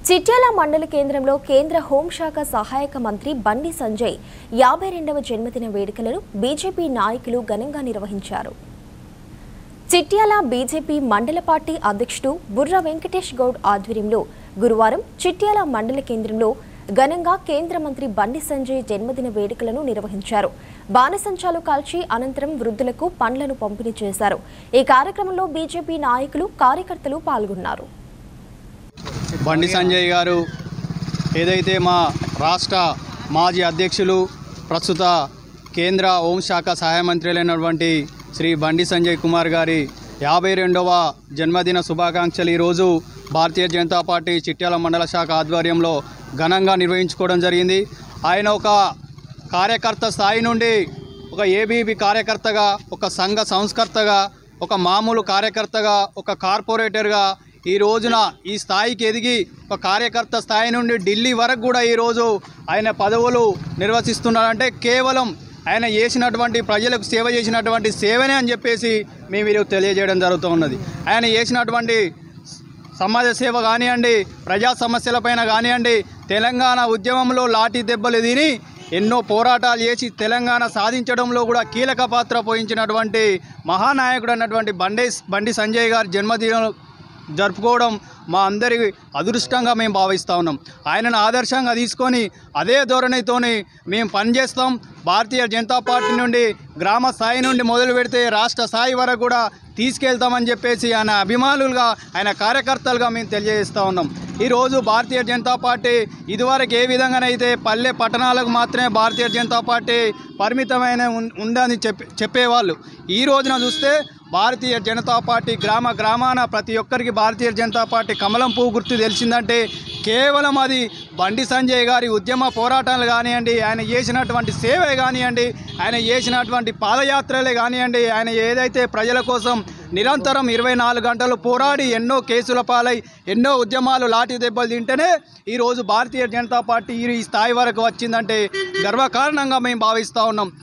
చిట్యాల మండల కేంద్రంలో కేంద్ర హోంశాఖ సహాయక మంత్రి బండి సంజయ్ 52వ జన్మదిన వేడుకలను బీజేపీ నాయకులు ఘనంగా నిర్వహించారు. చిట్యాల బీజేపీ మండల పార్టీ అధ్యక్షుడు బుర్రా వెంకటేష్ గౌడ్ ఆధ్వర్యంలో గురువారం చిట్యాల మండల కేంద్రంలో ఘనంగా కేంద్ర మంత్రి బండి సంజయ్ జన్మదిన వేడుకలను నిర్వహించారు. బాణసంచాలు కాల్చి అనంతరం వృద్ధులకు పండ్లను పంపిణీ చేశారు. ఈ కార్యక్రమంలో బీజేపీ నాయకులు కార్యకర్తలు పాల్గొన్నారు. బండి సంజయ్ గారు ఏదైతే మా రాష్ట్ర మాజీ అధ్యక్షులు ప్రస్తుత కేంద్ర హోంశాఖ సహాయ మంత్రులైనటువంటి శ్రీ బండి సంజయ్ కుమార్ గారి 52వ జన్మదిన శుభాకాంక్షలు ఈరోజు భారతీయ జనతా పార్టీ చిట్యాల మండల శాఖ ఆధ్వర్యంలో ఘనంగా నిర్వహించుకోవడం జరిగింది. ఆయన ఒక కార్యకర్త స్థాయి నుండి ఒక ఏబీబీ కార్యకర్తగా, ఒక సంఘ సంస్కర్తగా, ఒక మామూలు కార్యకర్తగా, ఒక కార్పొరేటర్గా ఈ రోజున ఈ స్థాయికి ఎదిగి ఒక కార్యకర్త స్థాయి నుండి ఢిల్లీ వరకు కూడా ఈరోజు ఆయన పదవులు నిర్వహిస్తున్నారంటే కేవలం ఆయన చేసినటువంటి ప్రజలకు సేవ చేసినటువంటి సేవనే అని చెప్పేసి మేము వీరికి తెలియజేయడం జరుగుతూ ఉన్నది. ఆయన చేసినటువంటి సమాజ సేవ కానివ్వండి, ప్రజా సమస్యలపైన కానివ్వండి, తెలంగాణ ఉద్యమంలో లాఠీ దెబ్బలు తిని ఎన్నో పోరాటాలు చేసి తెలంగాణ సాధించడంలో కూడా కీలక పాత్ర పోషించినటువంటి మహానాయకుడు అన్నటువంటి బండి సంజయ్ గారి జన్మదినం జరుపుకోవడం మా అందరి అదృష్టంగా మేము భావిస్తూ ఉన్నాం. ఆయనను ఆదర్శంగా తీసుకొని అదే ధోరణితోని మేము పనిచేస్తాం. భారతీయ జనతా పార్టీ నుండి గ్రామ స్థాయి నుండి మొదలు పెడితే రాష్ట్ర స్థాయి వరకు కూడా తీసుకెళ్తామని చెప్పేసి ఆయన అభిమానులుగా, ఆయన కార్యకర్తలుగా మేము తెలియజేస్తూ ఉన్నాం. ఈరోజు భారతీయ జనతా పార్టీ ఇదివరకు ఏ విధంగానైతే పల్లె పట్టణాలకు మాత్రమే భారతీయ జనతా పార్టీ పరిమితమైన ఉందని చెప్పేవాళ్ళు, ఈ రోజున చూస్తే భారతీయ జనతా పార్టీ గ్రామ గ్రామాన ప్రతి ఒక్కరికి భారతీయ జనతా పార్టీ కమలం పువ్వు గుర్తు తెలిసిందంటే కేవలం అది బండి సంజయ్ గారి ఉద్యమ పోరాటాలు కానివ్వండి, ఆయన చేసినటువంటి సేవే కానివ్వండి, ఆయన చేసినటువంటి పాదయాత్రలే కానివ్వండి, ఆయన ఏదైతే ప్రజల కోసం నిరంతరం 24 గంటలు పోరాడి ఎన్నో కేసుల పాలై ఎన్నో ఉద్యమాలు లాఠీ దెబ్బలు తింటేనే ఈరోజు భారతీయ జనతా పార్టీ ఈ స్థాయి వరకు వచ్చిందంటే గర్వకారణంగా మేము భావిస్తూ ఉన్నాం.